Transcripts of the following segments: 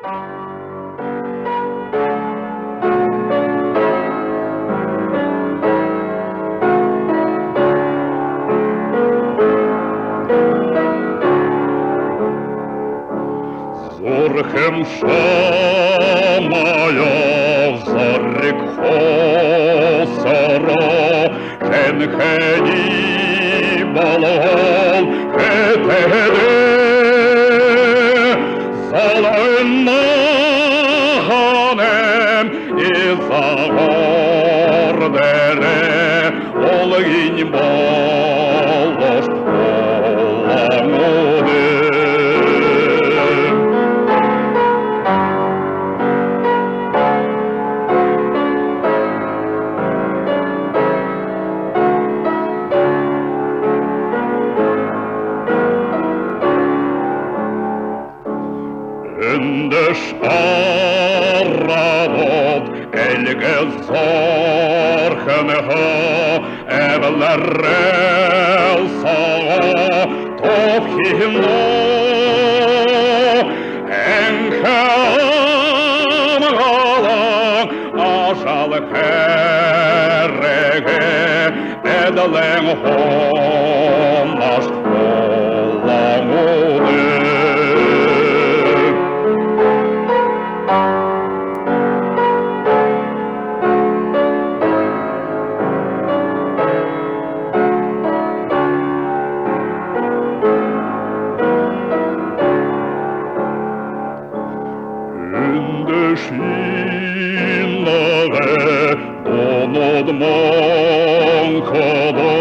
Зорхем шамая зарик хосара женхени балал кетеде залыннаханем изагордере олгин балаш Улан-Удэ. Эндеш арадот элге зорханеха эвлерел сага топхино энхамгалан ажал кереге эдален хомаш Улан-Удэ. Mankada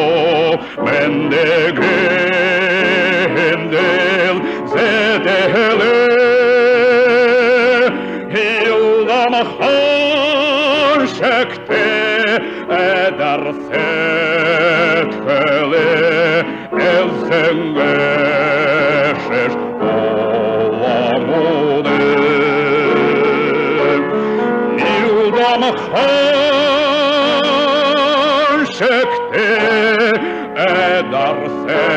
mendege hendel zedele hildan haşekte eder sethele evzengeşeş Улан-Удэ. Hildan haşekte eder sethele